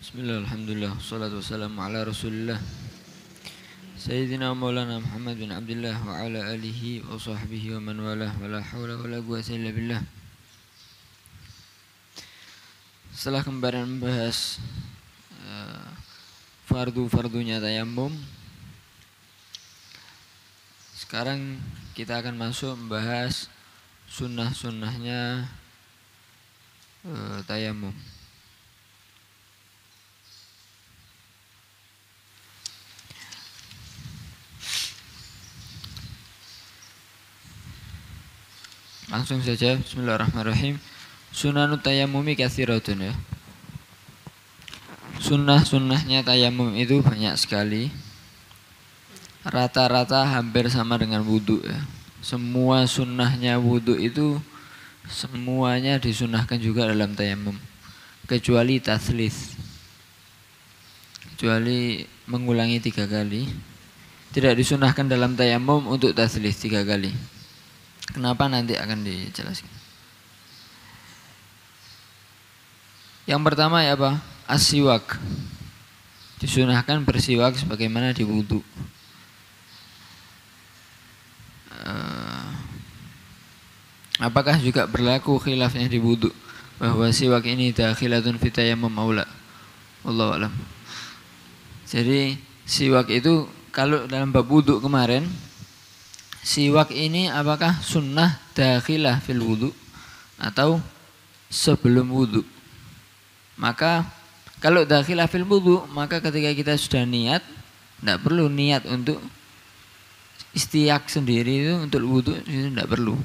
Bismillah, alhamdulillah, salatu wassalamu ala rasulillah Sayyidina wa maulana Muhammad bin Abdullah wa ala alihi wa sahbihi wa man walah wa la hawla wa la quwwata illa billah. Setelah kemarin membahas fardu-fardunya tayammum, sekarang kita akan masuk membahas sunnah-sunnahnya tayammum. Langsung saja, bismillahirrahmanirrahim. Sunanut tayammumi katsiratun ya. Sunnah-sunnahnya tayammum itu banyak sekali. Rata-rata hampir sama dengan wudhu ya. Semua sunnahnya wudhu itu semuanya disunnahkan juga dalam tayammum, kecuali tatslits, kecuali mengulangi 3 kali. Tidak disunnahkan dalam tayammum untuk tatslits 3 kali. Kenapa nanti akan dijelaskan. Yang pertama ya apa? As-siwak. Disunahkan bersiwak sebagaimana di wudu. Apakah juga berlaku khilafnya di wudu bahwa siwak ini dakhilatun fi tayammum aula? Wallahu alam. Jadi siwak itu kalau dalam bab wudu kemarin, siwak ini apakah sunnah dakhilah fil wudu atau sebelum wudu? Maka kalau dakhilah fil wudu, maka ketika kita sudah niat, tidak perlu niat untuk istiyak sendiri itu untuk wudu, itu tidak perlu.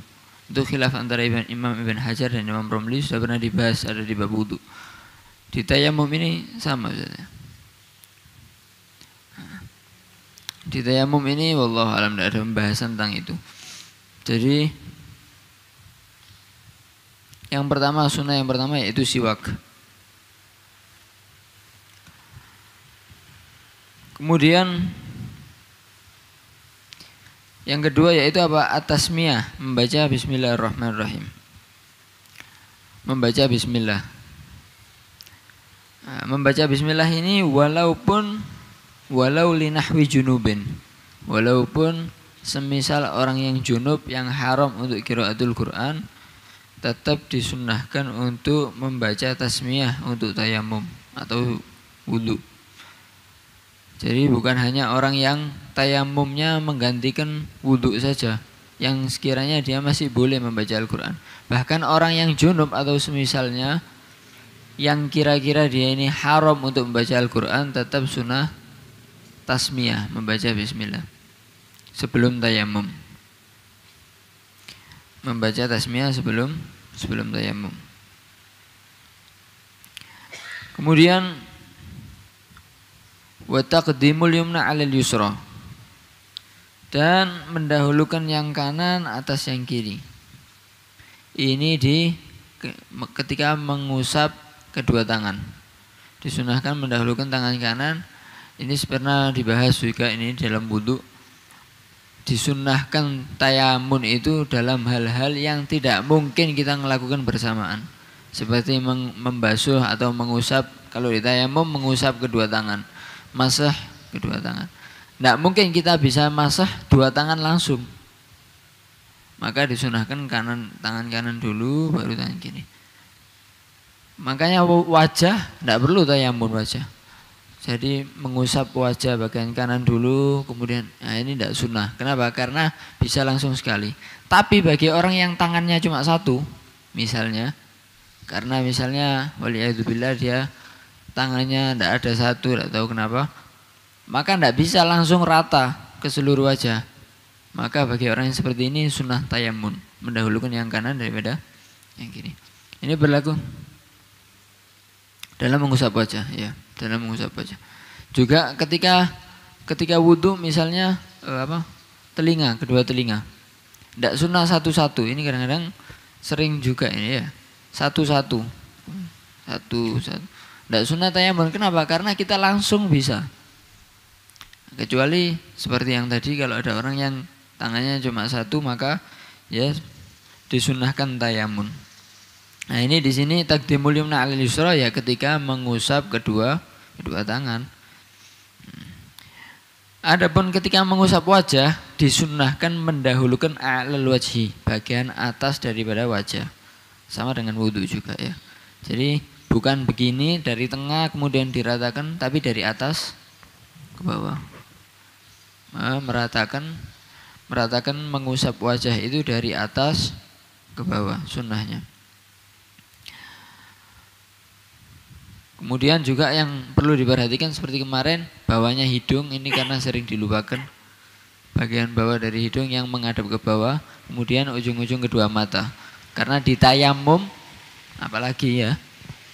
Itu khilaf antara Imam Ibn Hajar dan Imam Romli sudah pernah dibahas, ada di bab wudu. Di tayammum ini sama saja. Di tayammum ini wallahu alam tidak ada pembahasan tentang itu. Jadi yang pertama, sunnah yang pertama yaitu siwak. Kemudian yang kedua yaitu apa? At-tasmiyah, membaca bismillahirrahmanirrahim. Membaca bismillah. Nah, membaca bismillah ini walau linahwi junubin, walaupun semisal orang yang junub yang haram untuk qiraatul Quran, tetap disunnahkan untuk membaca tasmiyah untuk tayammum atau wudu. Jadi bukan hanya orang yang tayammumnya menggantikan wudu saja yang sekiranya dia masih boleh membaca Al-Quran. Bahkan orang yang junub atau semisalnya yang kira-kira dia ini haram untuk membaca Al-Quran, tetap sunnah tasmiyah, membaca bismillah sebelum tayammum. Membaca tasmiyah sebelum tayammum. Kemudian wa taqdimul yumna 'alal yusra, dan mendahulukan yang kanan atas yang kiri. Ini ketika mengusap kedua tangan. Disunahkan mendahulukan tangan kanan. Ini pernah dibahas juga ini dalam wudu. Disunnahkan tayamun itu dalam hal-hal yang tidak mungkin kita melakukan bersamaan. Seperti membasuh atau mengusap, kalau di tayamum mengusap kedua tangan, masah kedua tangan. Tidak mungkin kita bisa masah 2 tangan langsung. Maka disunahkan tangan kanan dulu baru tangan kiri. Makanya wajah tidak perlu tayamun wajah. Jadi mengusap wajah bagian kanan dulu, kemudian ini tidak sunnah. Kenapa? Karena bisa langsung sekali. Tapi bagi orang yang tangannya cuma 1, misalnya, karena misalnya waliyadzubillah dia tangannya tidak ada 1, tidak tahu kenapa, maka tidak bisa langsung rata ke seluruh wajah. Maka bagi orang yang seperti ini sunnah tayamun, mendahulukan yang kanan daripada yang kiri. Ini berlaku dalam mengusap wajah, ya, dalam mengusap wajah. Juga ketika wudu misalnya telinga, kedua telinga. Tidak sunnah satu-satu. Ini kadang-kadang sering juga ini ya. Satu-satu. Tidak sunnah tayamun. Kenapa? Karena kita langsung bisa. Kecuali seperti yang tadi, kalau ada orang yang tangannya cuma 1, maka ya disunnahkan tayamun. Nah, ini di sini taqdimul yumna 'alal yusra ya, ketika mengusap kedua kedua tangan. Adapun ketika mengusap wajah disunnahkan mendahulukan a'lal wajhi, bagian atas daripada wajah. Sama dengan wudhu juga ya. Jadi bukan begini dari tengah kemudian diratakan, tapi dari atas ke bawah. Meratakan mengusap wajah itu dari atas ke bawah sunnahnya. Kemudian juga yang perlu diperhatikan seperti kemarin, bawahnya hidung ini karena sering dilupakan. Bagian bawah dari hidung yang menghadap ke bawah, kemudian ujung-ujung kedua mata. Karena di tayamum, apalagi ya,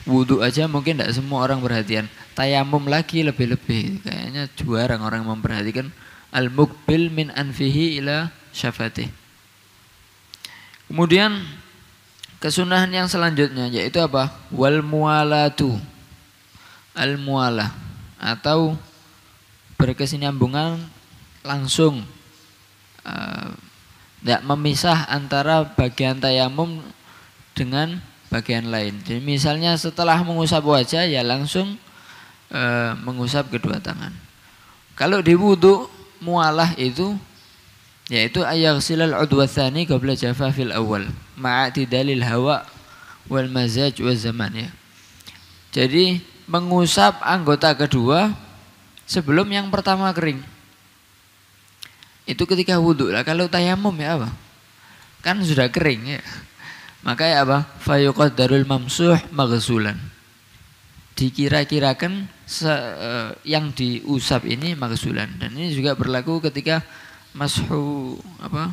wudhu aja mungkin tidak semua orang perhatian. Tayamum lagi lebih-lebih. Kayaknya jarang orang memperhatikan al-muqbil min anfihi ila syafatih. Kemudian kesunahan yang selanjutnya yaitu apa? Wal mualatu. Al-mualah atau berkesinambungan langsung, tidak memisah antara bagian tayamum dengan bagian lain. Jadi misalnya setelah mengusap wajah ya langsung mengusap kedua tangan. Kalau di wudu mualah itu yaitu ayaghsilal udwa tsani qabla jafafil awal ma'atidalil hawa wal mazaj wal zaman ya. Jadi mengusap anggota kedua sebelum yang pertama kering. Itu ketika wudhu lah. Kalau tayamum ya apa? Kan sudah kering ya. Maka ya apa? Fayuqaddarul mamsuh maghsulan. Dikira-kirakan yang diusap ini maghsulan. Dan ini juga berlaku ketika mashu apa?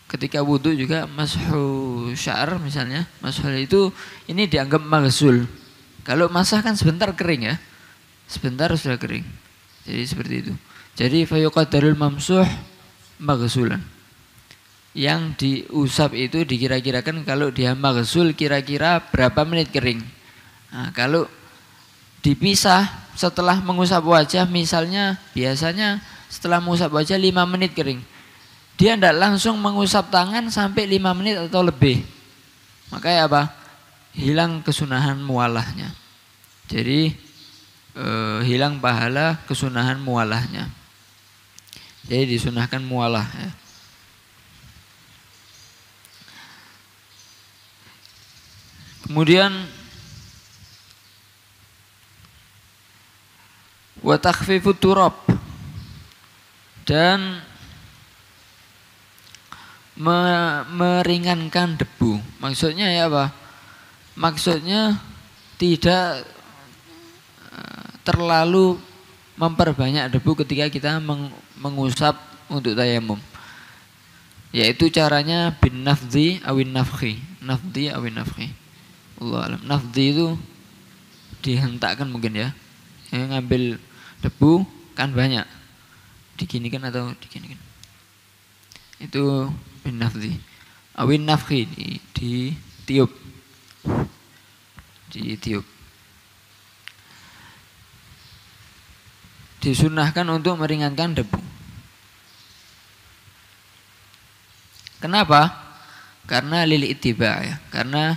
Ketika wudhu juga mashu sya'ar misalnya. Mashu itu ini dianggap maghsul. Kalau masah kan sebentar kering ya. Sebentar sudah kering. Jadi seperti itu. Jadi fayuqaddarul mamsuh maghsulan. Yang diusap itu dikira-kirakan kalau dia maghsul kira-kira berapa menit kering. Nah, kalau dipisah setelah mengusap wajah misalnya biasanya setelah mengusap wajah 5 menit kering. Dia tidak langsung mengusap tangan sampai 5 menit atau lebih. Makanya apa? Hilang kesunahan mualahnya. Jadi hilang pahala kesunahan mualahnya. Jadi disunahkan mualah ya. Kemudian wa takhfifut turab dan meringankan debu. Maksudnya ya apa? Maksudnya tidak terlalu memperbanyak debu ketika kita mengusap untuk tayamum. Yaitu caranya bin nafdhi awin nafkhi. Nafdhi awin nafkhi. Allah alam. Nafdhi itu dihentakkan mungkin ya. Yang ngambil debu kan banyak. Diginikan atau diginikan. Itu bin nafdhi. Awin nafkhi ditiup. Ditiup. Disunahkan untuk meringankan debu. Kenapa? Karena lil ittiba ya. Karena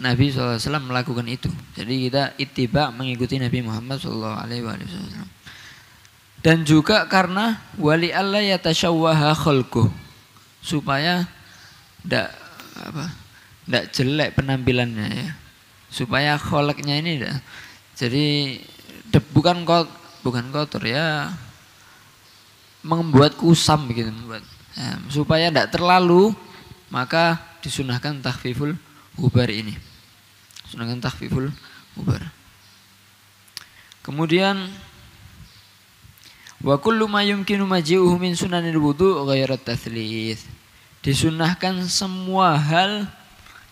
Nabi SAW melakukan itu. Jadi kita ittiba mengikuti Nabi Muhammad SAW. Dan juga karena wali Allah yatashawwaha khalquh, supaya tidak jelek penampilannya ya. Supaya kholaknya ini tidak. Jadi debu kan bukan kotor ya, membuat kusam begitu, ya, supaya tidak terlalu, maka disunahkan takhfiful hubar ini. Sunahkan takhfiful hubar. Kemudian wa kullu ma yumkinu maji'uhu min sunanil wudu' ghairat tatslits. Disunahkan semua hal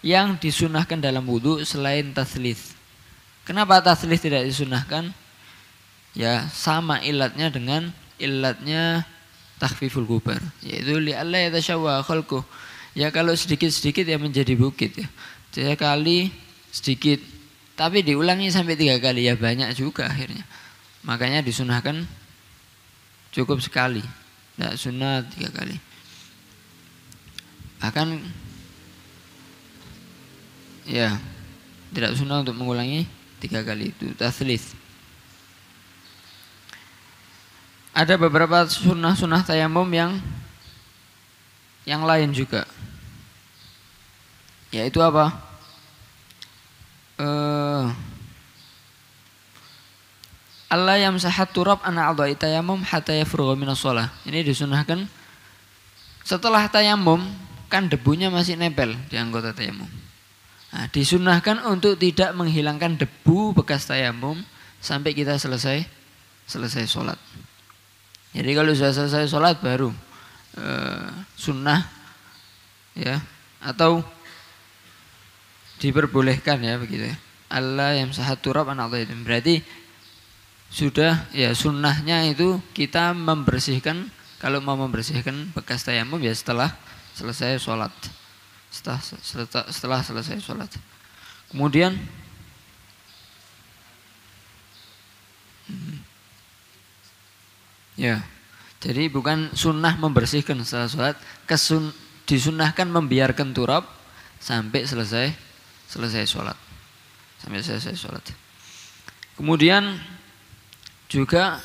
yang disunahkan dalam wudu selain tatslits. Kenapa tatslits tidak disunahkan? Ya sama ilatnya dengan ilatnya takhfiful gubar, yaitu li alla yatashawwa khalquh. Ya kalau sedikit-sedikit ya menjadi bukit ya. Jadi kali sedikit tapi diulangi sampai 3 kali ya banyak juga akhirnya. Makanya disunahkan cukup sekali. Tidak sunat 3 kali. Bahkan ya tidak sunat untuk mengulangi 3 kali itu tatslits. Ada beberapa sunnah tayamum yang lain juga. Yaitu apa? Allah yamsahat turab an a'dha'i tayammum hatta yafrugha minas shalah. Ini disunahkan setelah tayamum, kan debunya masih nempel di anggota tayamum. Nah, disunahkan untuk tidak menghilangkan debu bekas tayamum sampai kita selesai sholat. Jadi kalau sudah selesai sholat baru sunnah ya, atau diperbolehkan ya begitu ya. Allah yamsahat turab an a'dha'i. Berarti sudah ya sunnahnya itu kita membersihkan, kalau mau membersihkan bekas tayamum ya setelah selesai sholat. Setelah selesai sholat. Kemudian ya, jadi bukan sunnah membersihkan setelah sholat, disunahkan membiarkan turab sampai selesai sholat. Sampai selesai sholat. Kemudian juga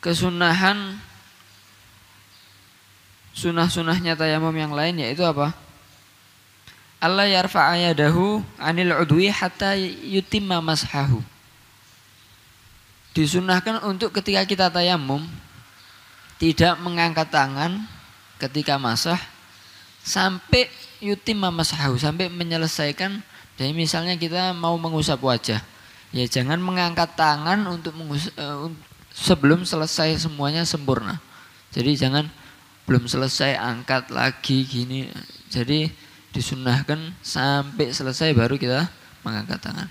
kesunahan sunnahnya tayamum yang lain yaitu apa? Allah yarfa'a yadahu 'anil 'udwi hatta yutimma mashahu. Disunahkan untuk ketika kita tayamum tidak mengangkat tangan ketika masah sampai yutimma mashahu, sampai menyelesaikan. Jadi misalnya kita mau mengusap wajah, ya jangan mengangkat tangan untuk sebelum selesai semuanya sempurna. Jadi jangan belum selesai angkat lagi gini. Jadi disunahkan sampai selesai baru kita mengangkat tangan.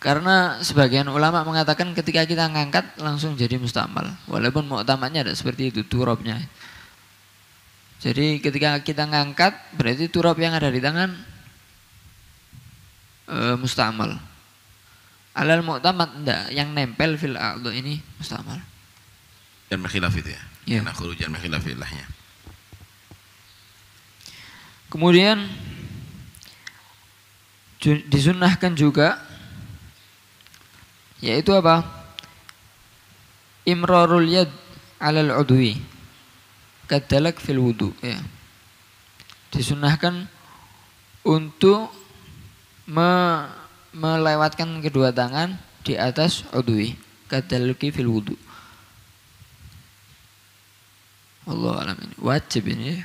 Karena sebagian ulama mengatakan ketika kita ngangkat langsung jadi mustamal. Walaupun mu'tamadnya ada seperti itu turabnya. Jadi ketika kita ngangkat berarti turab yang ada di tangan mustamal. Alal mu'tamad enggak, yang nempel fil a'dha ini mustamal. Dan khilaf itu ya. Ya. Karena khurujan khilafillahnya. Kemudian disunnahkan juga yaitu apa? Imrarul yad 'alal 'udwi kadalak fil wudu ya. Disunnahkan untuk melewatkan kedua tangan di atas udwi kadaluki fil wudu. Allah alam, ini wajib ini ya.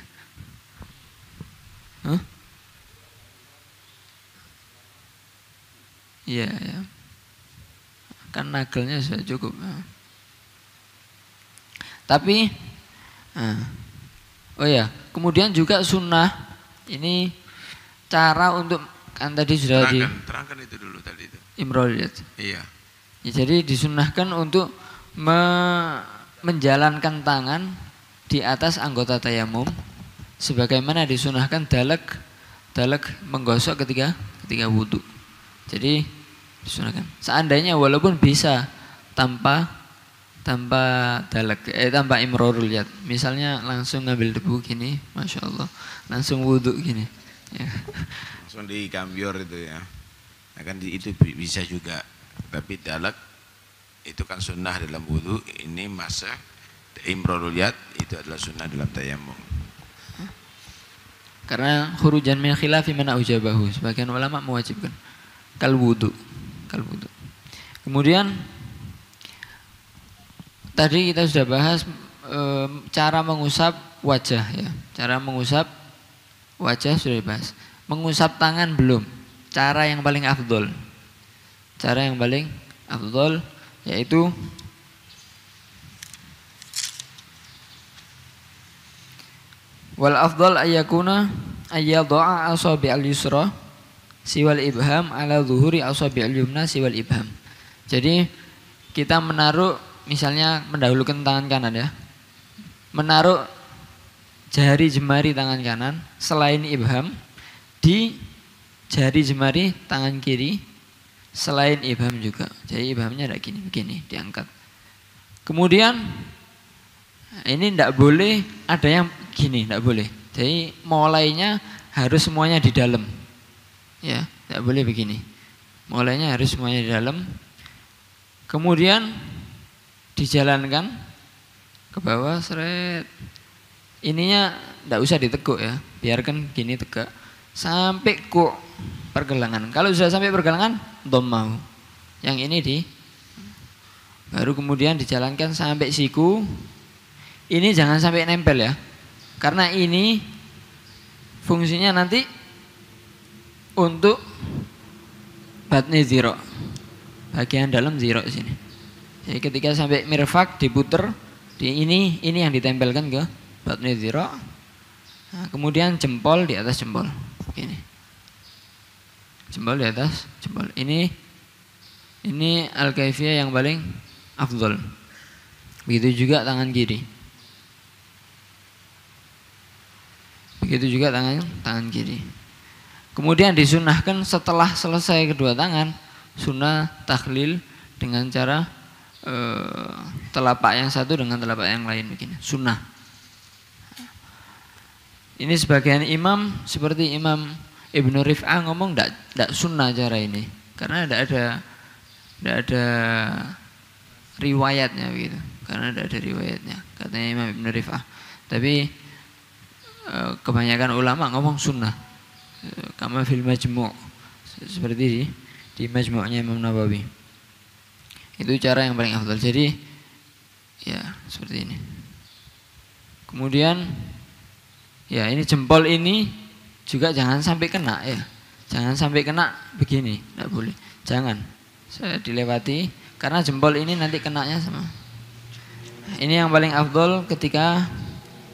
Iya ya. Kan nagelnya sudah cukup. Tapi oh ya, kemudian juga sunnah ini cara untuk, kan tadi sudah terangkan itu dulu tadi itu. Imroliyat. Iya. Ya, jadi disunahkan untuk menjalankan tangan di atas anggota tayamum sebagaimana disunahkan dalak menggosok ketika wudu. Jadi disunahkan. Seandainya walaupun bisa tanpa dalak tanpa imrorul yad. Misalnya langsung ngambil debu gini, masya Allah, langsung wudu gini. Ya. Langsung di kambior itu ya. Nah, kan itu bisa juga. Tapi dalak itu kan sunnah dalam wudu. Ini masa imrorul yad itu adalah sunnah dalam tayamum. Karena khurujan min khilafi man aujabahu. Sebagian ulama mewajibkan kal wudu. Kemudian tadi kita sudah bahas cara mengusap wajah ya. Cara mengusap wajah sudah dibahas. Mengusap tangan belum. Cara yang paling afdol. Yaitu wal afdal ayyakuna ayyadha'a asabi'al yusra siwal ibham ala zuhuri asabi'al yumna siwal ibham. Jadi kita menaruh, misalnya mendahulukan tangan kanan ya. Menaruh jari jemari tangan kanan selain ibham di jari jemari tangan kiri selain ibham juga. Jadi ibhamnya ada begini diangkat. Kemudian ini tidak boleh ada yang gini, tidak boleh. Jadi mulainya harus semuanya di dalam. Ya, tidak boleh begini. Mulainya harus semuanya di dalam. Kemudian dijalankan ke bawah seret. Ininya tidak usah diteguk ya, biarkan gini tegak sampai ku pergelangan. Kalau sudah sampai pergelangan, dhammah. Yang ini baru kemudian dijalankan sampai siku. Ini jangan sampai nempel ya, karena ini fungsinya nanti untuk batni ziro, bagian dalam ziro sini. Jadi ketika sampai mirfak diputer, ini yang ditempelkan ke batni ziro. Nah, kemudian jempol di atas jempol, ini jempol di atas jempol. Ini al-kaifiyah yang paling afdol. Begitu juga tangan kiri. Begitu juga tangan kiri. Kemudian disunahkan setelah selesai kedua tangan, sunnah takhlil dengan cara telapak yang satu dengan telapak yang lain begini. Sunnah. Ini sebagian imam seperti Imam Ibnu Rif'ah ngomong tidak sunnah cara ini, karena tidak ada riwayatnya begitu. Karena tidak ada riwayatnya, katanya Imam Ibnu Rif'ah. Tapi kebanyakan ulama ngomong sunnah, kama fil majmu', seperti di majmu'nya Imam Nawawi. Itu cara yang paling afdal. Jadi ya seperti ini. Kemudian ya ini jempol ini juga jangan sampai kena ya, jangan sampai kena begini, tidak boleh, jangan. Saya dilewati karena jempol ini nanti kenanya sama. Ini yang paling afdol ketika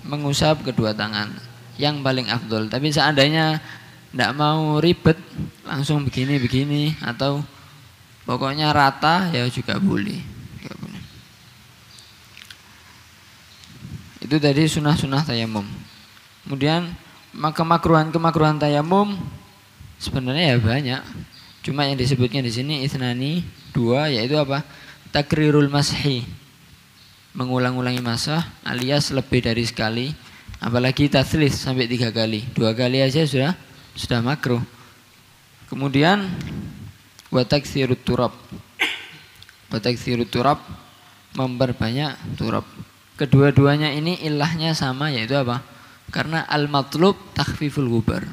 mengusap kedua tangan, yang paling afdol. Tapi seandainya tidak mau ribet, langsung begini atau pokoknya rata ya juga boleh. Itu tadi sunnah-sunnah tayamum. Kemudian kemakruhan tayamum sebenarnya ya banyak. Cuma yang disebutnya di sini ithnani, 2, yaitu apa? Takrirul mashi, mengulang-ulangi masah alias lebih dari sekali, apalagi tatslis sampai 3 kali. 2 kali aja sudah makruh. Kemudian wa taktsirut turab. Wa taktsirut turab, memperbanyak turab. Kedua-duanya ini ilahnya sama, yaitu apa? Karena al-matlub takhfiful ghubar.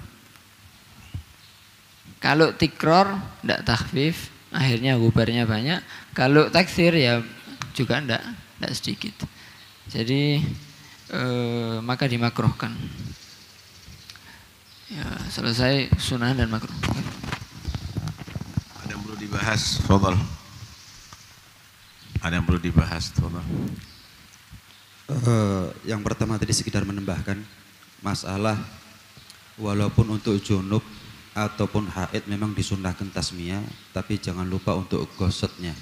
Kalau tikror tidak takhfif, akhirnya gubarnya banyak. Kalau taksir ya juga tidak sedikit. Jadi maka dimakruhkan. Ya, selesai sunnah dan makruh. Ada yang perlu dibahas, fadhal. Ada yang perlu dibahas, fadhal. Yang pertama tadi sekedar menambahkan masalah walaupun untuk junub ataupun haid memang disunnahkan tasmiyah, tapi jangan lupa untuk gosotnya.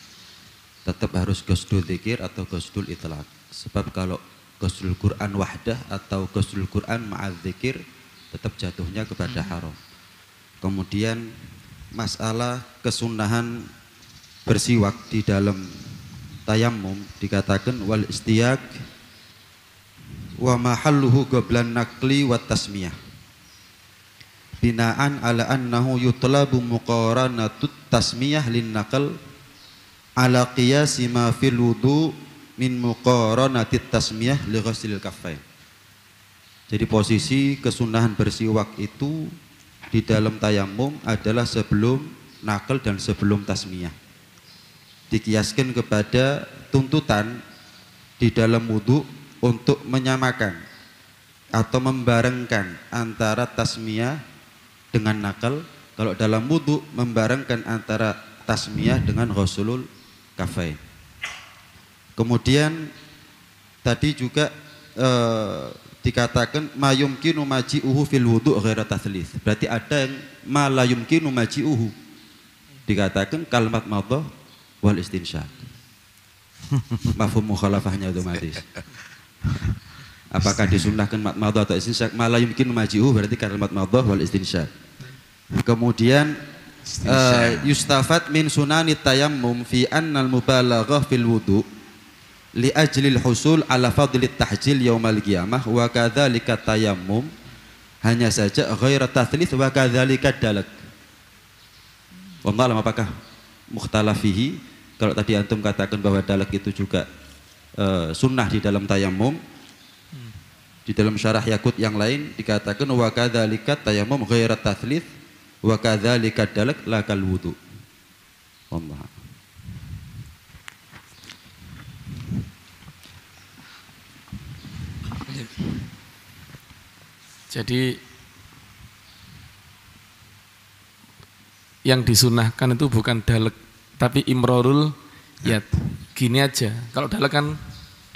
Tetap harus gosdul dzikir atau gosdul itlaq. Sebab kalau gosdul Quran wahdah atau gosdul Quran ma'al dzikir tetap jatuhnya kepada haram. Kemudian masalah kesunahan bersiwak di dalam tayammum dikatakan wal istiyaq wa mahalluhu qablan naqli wa tasmiyah. Binaan ala annahu yutlabu muqaranatut tasmiyah lin naql ala qiyasi ma fil wudu min muqaranatit tasmiyah li ghuslil kaffain. Jadi posisi kesunahan bersiwak itu di dalam tayamum adalah sebelum naql dan sebelum tasmiyah. Dikiaskan kepada tuntutan di dalam wudu untuk menyamakan atau membarengkan antara tasmiyah dengan naql. Kalau dalam wudu membarengkan antara tasmiyah dengan ghuslul kafain. Kemudian tadi juga dikatakan ma yumkinu maji'uhu fil wudu' ghaira tatslits. Berarti ada yang ma la yumkinu maji'uhu. Dikatakan kalimat madhah wal istinsyaq. Mafhum mukhalafahnya otomatis. Apakah disunnahkan madhah atau istinsyaq? Ma la yumkinu maji'uhu berarti kalimat madhah wal istinsyaq. Kemudian yustafad min sunani tayammum fi annal mubalaghah fil wudu li ajlil husul ala fadlit tahjil yaumal qiyamah wa kadzalika tayammum Hanya saja ghairat tathlits wa kadzalika dalak. Wallahu alam apakah mukhtalaf fihi. Kalau tadi antum katakan bahwa dalak itu juga sunnah di dalam tayammum, di dalam syarah Yakut yang lain dikatakan wa kadzalika tayammum ghairat tathlits wa kadzalika dalak la kal wudu. Allah. Jadi yang disunahkan itu bukan dalek tapi imrorul yad. Gini aja. Kalau dalek kan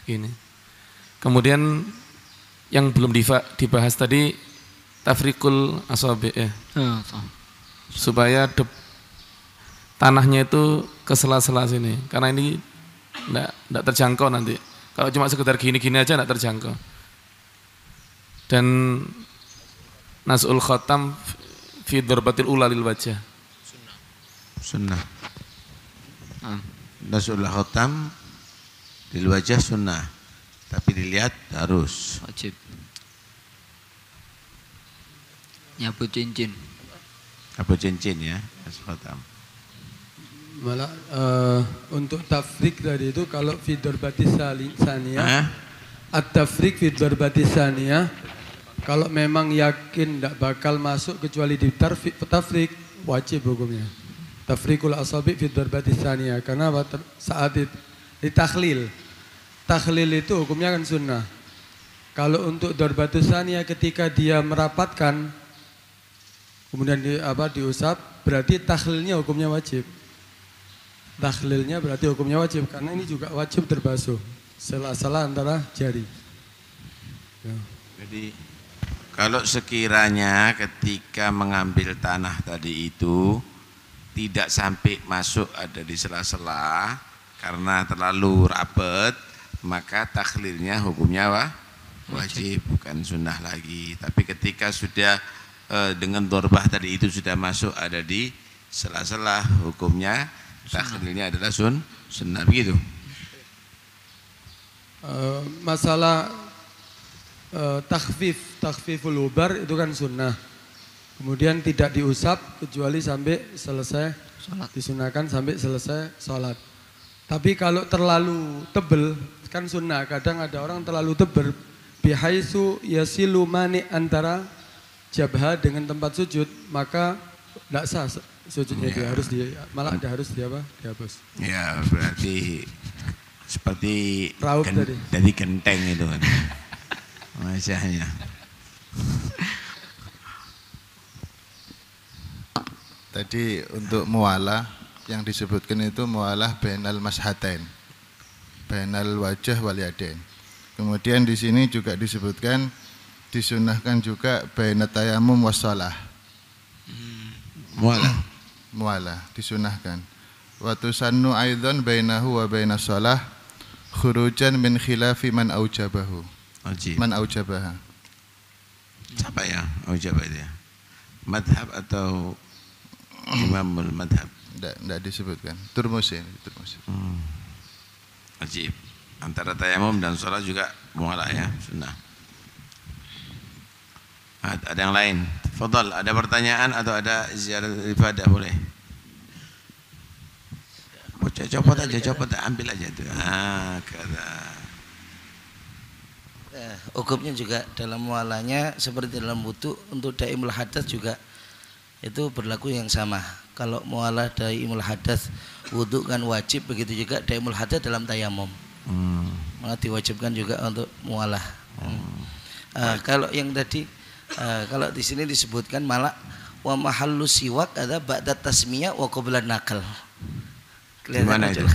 gini. Kemudian yang belum dibahas tadi tafrikul asabi ya. Supaya tanahnya itu ke sela-sela sini. Karena ini enggak terjangkau nanti. Kalau cuma sekedar gini-gini aja enggak terjangkau. Dan nasul khatam fi darbatil ula lil wajah. Sunnah. Nasul khatam lil wajah sunnah. Tapi dilihat harus wajib. Nyapu cincin. Nyapu cincin ya, nasul khatam. Malah untuk tafrik tadi itu kalau fi darbatis saniyah at-tafrik fi darbatis saniyah kalau memang yakin tidak bakal masuk kecuali di tafrik wajib hukumnya. Tafrikul asabi fi darbatis saniyah karena saat di takhlil itu hukumnya kan sunnah. Kalau untuk darbatis saniyah ketika dia merapatkan kemudian diusap berarti takhlilnya hukumnya wajib. Takhlilnya berarti hukumnya wajib karena ini juga wajib terbasuh sela-sela antara jari. Ya. Jadi kalau sekiranya ketika mengambil tanah tadi itu tidak sampai masuk ada di sela-sela karena terlalu rapat, maka takhlilnya hukumnya wajib bukan sunnah lagi. Tapi ketika sudah dengan dorbah tadi itu sudah masuk ada di sela-sela, hukumnya takhlilnya adalah sunnah begitu. Masalah takhfiful ubar itu kan sunnah. Kemudian tidak diusap kecuali sampai selesai sholat. Disunahkan sampai selesai sholat. Tapi kalau terlalu tebel kan sunnah. Kadang ada orang terlalu tebel bihaisu yasilu mani antara jabha dengan tempat sujud, maka tidak sah sujudnya itu harus dihapus. Ya berarti seperti raup tadi. Jadi genteng itu kan. Wajahnya. Tadi untuk mualah yang disebutkan itu mualah bainal mashatain, bainal wajah wal yadain. Kemudian di sini juga disebutkan disunahkan juga bainat tayammum wassalah. Mualah disunahkan. Wa tusannu aidan bainahu wa bainas shalah khurujan min khilafi man aujabahu. Man aujabaha. Siapa ya aujabah itu ya? Madhab atau imamul madhab? Tidak disebutkan. Turmusi. Wajib. Antara tayamum dan sholat juga mualah ya, sunnah. Ada yang lain? Fadal, ada pertanyaan atau ada ziarah ibadah boleh? Copot aja, ambil aja itu. Kata. Hukumnya juga dalam mualanya seperti dalam wudu untuk daimul hadas juga itu berlaku yang sama. Kalau mualah daimul hadas wudu kan wajib, begitu juga daimul hadas dalam tayamum. Maka diwajibkan juga untuk mualah. Kalau yang tadi kalau di sini disebutkan malah wa mahallu siwak ada ba'da tasmiyah wa qabla nakal. Kelihatan itu?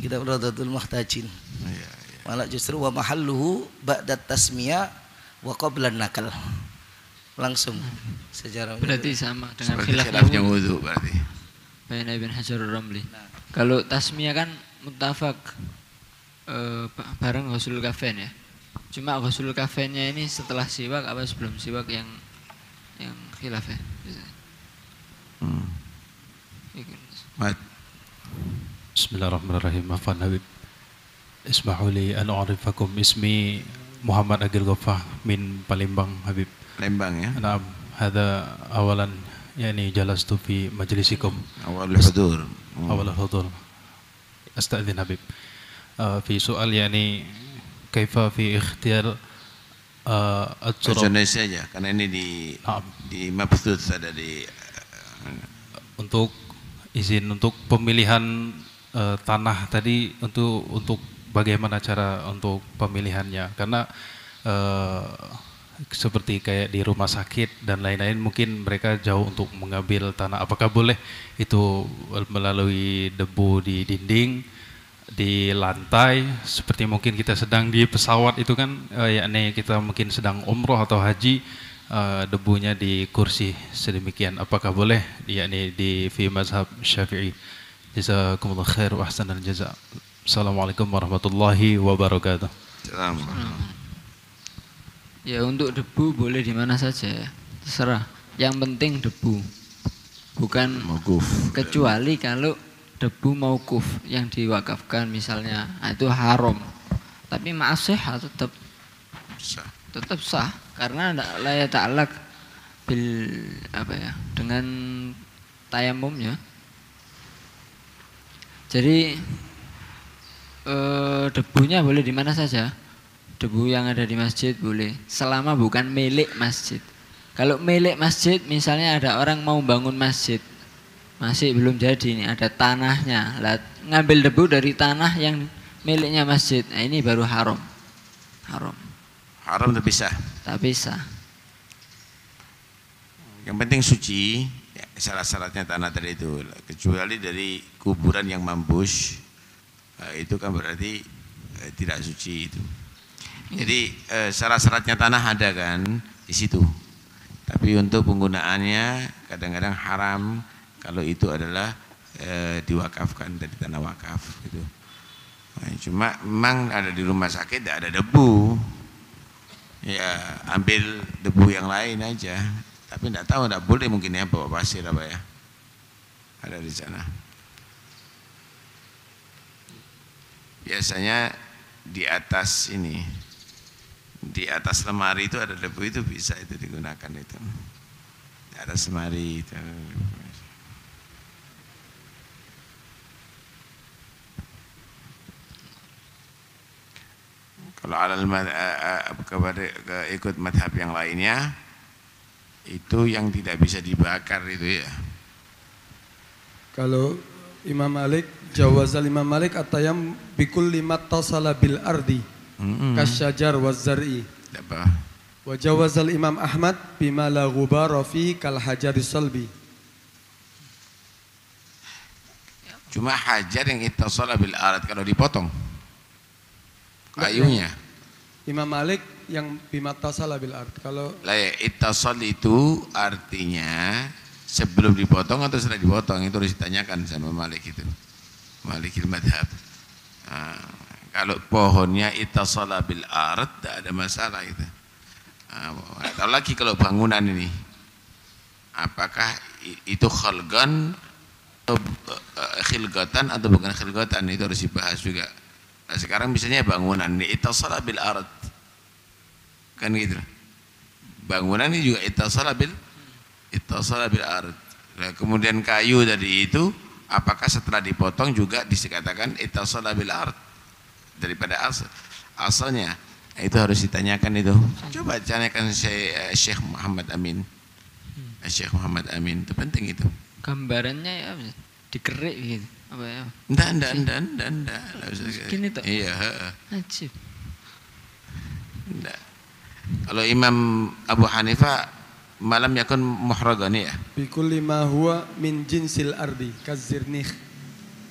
Kita Rawdatul Muhtajin. Malah justru wa mahalluhu ba'da tasmiyah wa qabla nakal. Langsung sejarah. Berarti sama dengan khilafnya wudu berarti. Bain Ibn Hajar Ramli. Kalau tasmiyah kan muttafaq bareng ghuslul kafain ya. Cuma ghuslul kafainnya ini setelah siwak apa sebelum siwak yang khilaf ya. Bismillahirrahmanirrahim. Afwan Habib. Ismahuli an u'arifakum ismi Muhammad Agil Ghaffah min Palembang Habib. Lembang ya. نعم هذا أولا يعني جلست في مجلسكم Awal hudur. أول الحضور أستأذن حبيب في سؤال يعني كيف في اختيار Bahasa التراب Indonesia aja, karena ini نعم di Mabthut ada di untuk izin untuk pemilihan tanah tadi untuk bagaimana cara untuk pemilihannya karena seperti kayak di rumah sakit dan lain-lain mungkin mereka jauh untuk mengambil tanah apakah boleh itu melalui debu di dinding di lantai seperti mungkin kita sedang di pesawat itu kan yakni kita mungkin sedang umroh atau haji debunya di kursi sedemikian apakah boleh yakni di fi mazhab Syafi'i jazakumullah khair wa ahsanal jaza. Assalamualaikum warahmatullahi wabarakatuh. Salam. Ya untuk debu boleh di mana saja ya. Terserah. Yang penting debu. Bukan Mauquf. kecuali kalau debu mauquf yang diwakafkan misalnya itu haram. Tapi ma'asihah tetap sah karena la yata'allaq bil dengan tayamumnya. Jadi debunya boleh di mana saja. Debu yang ada di masjid boleh selama bukan milik masjid. Kalau milik masjid misalnya ada orang mau bangun masjid masih belum jadi nih ada tanahnya lah, ngambil debu dari tanah yang miliknya masjid, nah ini baru haram tak bisa. Yang penting suci ya, syarat-syaratnya tanah tadi itu kecuali dari kuburan yang mampus itu kan berarti tidak suci itu. Jadi syarat-syaratnya tanah ada kan di situ tapi untuk penggunaannya kadang-kadang haram kalau itu adalah diwakafkan dari tanah wakaf gitu. Nah, cuma memang ada di rumah sakit tidak ada debu ya ambil debu yang lain aja tapi tidak tahu tidak boleh mungkin ya bawa pasir apa ya ada di sana biasanya di atas ini di atas lemari itu ada debu itu bisa itu digunakan itu di atas lemari itu. Kalau alal kepada ikut madhab yang lainnya itu yang tidak bisa dibakar itu ya. Kalau Imam Malik jawazal Imam Malik atayam bikul lima tasala bil ardi kasyajar wazari. Apa? Wa jawazal Imam Ahmad bima la ghubara fi kal hajaris salbi. Cuma hajar yang ittasala bil ard kalau dipotong kayunya. Imam Malik yang bima tasala bil ard. Kalau ittasal itu artinya sebelum dipotong atau setelah dipotong itu harus ditanyakan sama Malik itu. Malikil madhab. Kalau pohonnya ittasala bil ard tidak ada masalah itu. Atau lagi kalau bangunan ini apakah itu khalgan atau khilgatan atau bukan khilgatan itu harus dibahas juga. Nah, sekarang misalnya bangunan ini ittasala bil ard kan gitu. Bangunan ini juga ittasala bil ard. Nah, kemudian kayu tadi itu apakah setelah dipotong juga dikatakan ittasala bil ard daripada asalnya? Nah, itu harus ditanyakan itu. Coba tanyakan Syekh Muhammad Amin. Syekh Muhammad Amin itu penting itu. Gambarannya ya dikerik gitu. Apa ya? Enggak. Gini tuh. Iya, Ajib. Enggak. Kalau Imam Abu Hanifah malam yakun muhragan ya. bikul lima huwa min jinsil ardi kazirnih.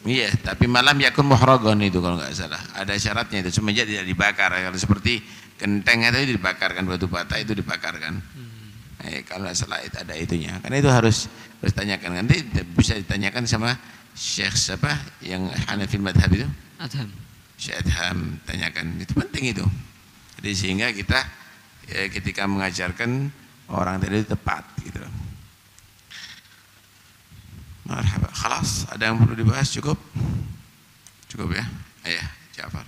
Iya, tapi malam yakun muhragan itu kalau enggak salah. Ada syaratnya itu semenjak tidak dibakar. Kalau seperti genteng itu dibakar kan, batu bata itu dibakar kan. Kalau salah itu ada itunya. Karena itu harus ditanyakan. Nanti bisa ditanyakan sama Syekh siapa yang Hanafi madhab itu? Adham. Syekh Adham tanyakan. Itu penting itu. Jadi sehingga kita ketika mengajarkan orang tadi tepat gitu. Marhaba. Khalas, ada yang perlu dibahas cukup? Cukup ya? Iya, Ja'far.